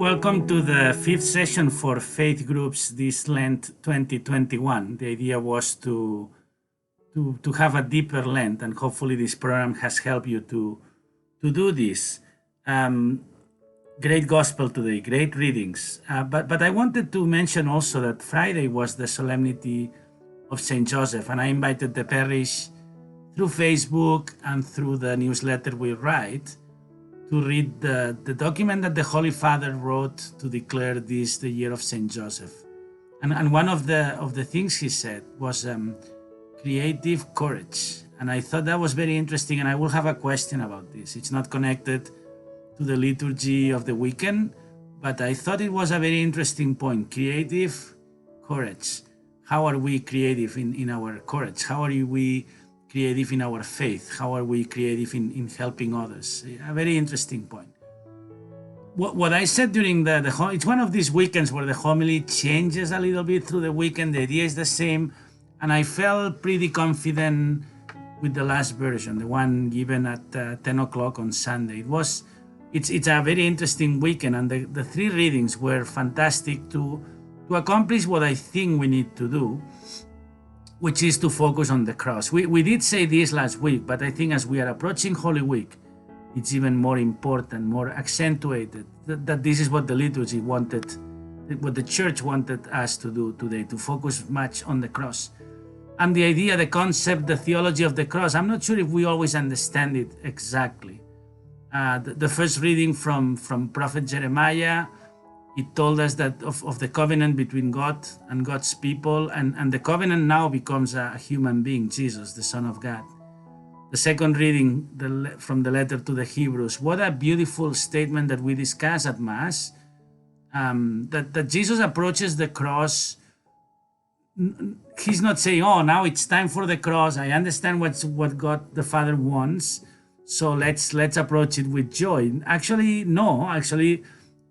Welcome to the fifth session for faith groups this Lent 2021. The idea was to have a deeper Lent, and hopefully this program has helped you to do this. Great gospel today, great readings. But I wanted to mention also that Friday was the solemnity of Saint Joseph, and I invited the parish through Facebook and through the newsletter we write to read the document that the Holy Father wrote to declare this the year of Saint Joseph. And one of the things he said was creative courage. And I thought that was very interesting, and I will have a question about this. It's not connected to the liturgy of the weekend, but I thought it was a very interesting point. Creative courage. How are we creative in our courage? How are we creative in our faith? How are we creative in helping others? A very interesting point. What I said during it's one of these weekends where the homily changes a little bit through the weekend. The idea is the same, and I felt pretty confident with the last version, the one given at 10 o'clock on Sunday. It's a very interesting weekend, and the three readings were fantastic to accomplish what I think we need to do, which is to focus on the cross. We did say this last week, but I think as we are approaching Holy Week, it's even more important, more accentuated, that this is what the liturgy wanted, what the church wanted us to do today, to focus much on the cross. And the idea, the concept, the theology of the cross, I'm not sure if we always understand it exactly. The first reading from Prophet Jeremiah, it told us that of the covenant between God and God's people, and the covenant now becomes a human being, Jesus, the Son of God. The second reading from the letter to the Hebrews, what a beautiful statement that we discuss at Mass, that Jesus approaches the cross. He's not saying, oh, now it's time for the cross. I understand what God the Father wants, so let's approach it with joy. Actually, no. Actually,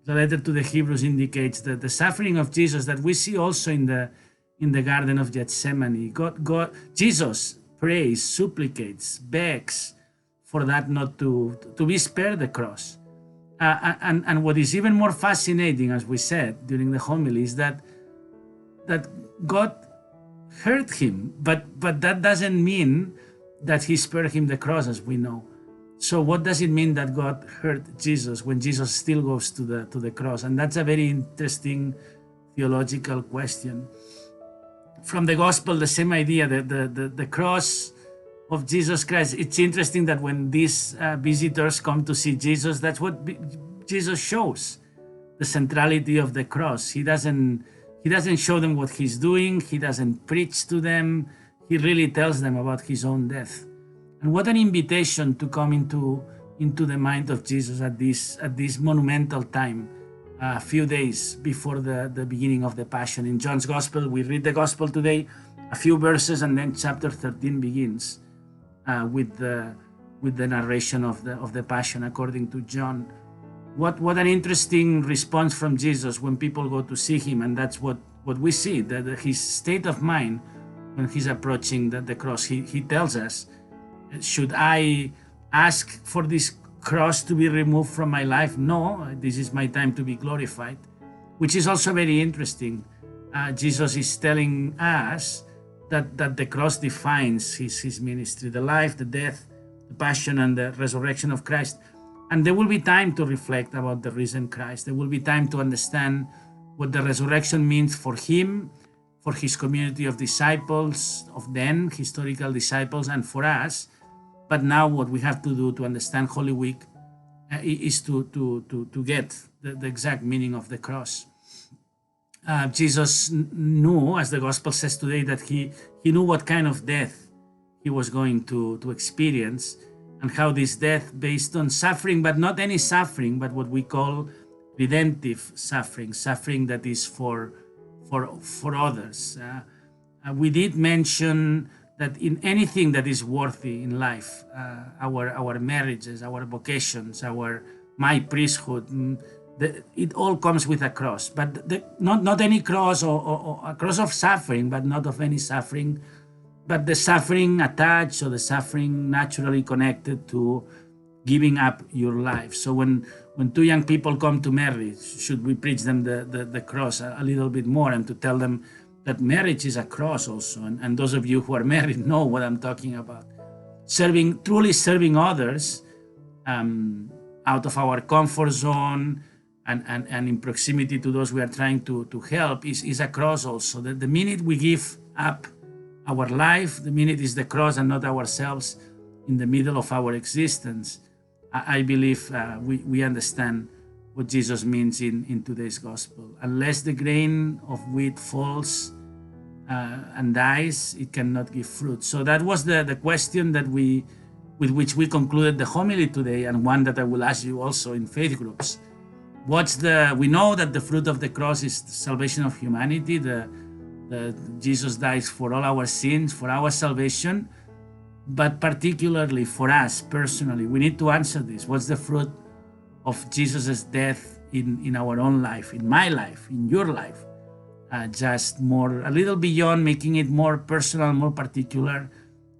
the letter to the Hebrews indicates that the suffering of Jesus that we see also in the Garden of Gethsemane, Jesus prays, supplicates, begs for that not to be spared the cross. And what is even more fascinating, as we said during the homily, is that God heard him, but that doesn't mean that he spared him the cross, as we know. So what does it mean that God heard Jesus when Jesus still goes to the cross? And that's a very interesting theological question. From the gospel, the same idea, the cross of Jesus Christ. It's interesting that when these visitors come to see Jesus, that's what Jesus shows, the centrality of the cross. He doesn't show them what he's doing. He doesn't preach to them. He really tells them about his own death. And what an invitation to come into the mind of Jesus at this monumental time, a few days before the beginning of the Passion. In John's Gospel, we read the Gospel today, a few verses, and then chapter 13 begins with the narration of the Passion according to John. What an interesting response from Jesus when people go to see him, and that's what we see, his state of mind when he's approaching the cross. He tells us, should I ask for this cross to be removed from my life? No, this is my time to be glorified, which is also very interesting. Jesus is telling us that the cross defines his ministry, the life, the death, the passion, and the resurrection of Christ. And there will be time to reflect about the risen Christ. There will be time to understand what the resurrection means for him, for his community of disciples, of then, historical disciples, and for us. But now what we have to do to understand Holy Week is to get the exact meaning of the cross. Jesus knew, as the Gospel says today, that he knew what kind of death he was going to experience, and how this death based on suffering, but not any suffering, but what we call redemptive suffering that is for others. We did mention that in anything that is worthy in life, our marriages, our vocations, my priesthood, it all comes with a cross. But not any cross, or a cross of suffering, but not of any suffering, but the suffering attached, or the suffering naturally connected to giving up your life. So when two young people come to marriage, should we preach them the cross a little bit more, and to tell them that marriage is a cross also? And those of you who are married know what I'm talking about. Truly serving others out of our comfort zone and in proximity to those we are trying to help is a cross also. That the minute we give up our life, the minute is the cross and not ourselves in the middle of our existence. I believe we understand what Jesus means in today's gospel. Unless the grain of wheat falls and dies, it cannot give fruit. So that was the question that with which we concluded the homily today, and one that I will ask you also in faith groups. We know that the fruit of the cross is the salvation of humanity. Jesus dies for all our sins, for our salvation, but particularly for us personally, we need to answer this. What's the fruit of Jesus' death in our own life, in my life, in your life? Just a little beyond, making it more personal, more particular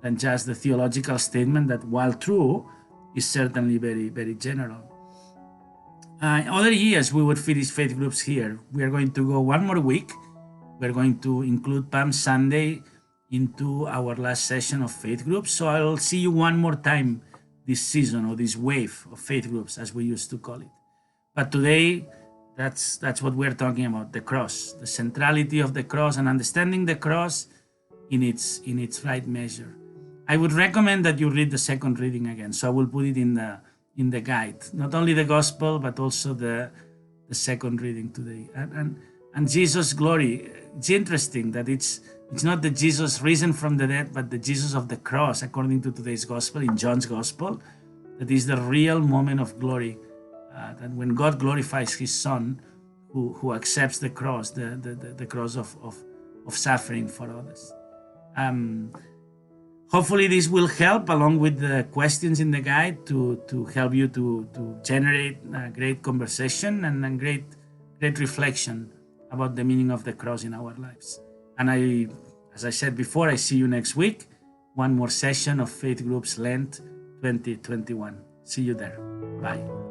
than just the theological statement that, while true, is certainly very, very general. Other years, we would finish faith groups here. We are going to go one more week. We're going to include Palm Sunday into our last session of faith groups. So I'll see you one more time this season, or this wave of faith groups, as we used to call it. But today, that's what we're talking about, the cross, the centrality of the cross, and understanding the cross in its right measure. I would recommend that you read the second reading again. So I will put it in the guide, not only the gospel, but also the second reading today. And Jesus' glory. It's interesting that it's not the Jesus risen from the dead, but the Jesus of the cross, according to today's gospel, in John's gospel, that is the real moment of glory. That when God glorifies His Son, who accepts the cross, the cross of suffering for others. Hopefully this will help, along with the questions in the guide, to help you to generate a great conversation and great reflection about the meaning of the cross in our lives. And as I said before, I see you next week. One more session of Faith Groups Lent 2021. See you there. Bye.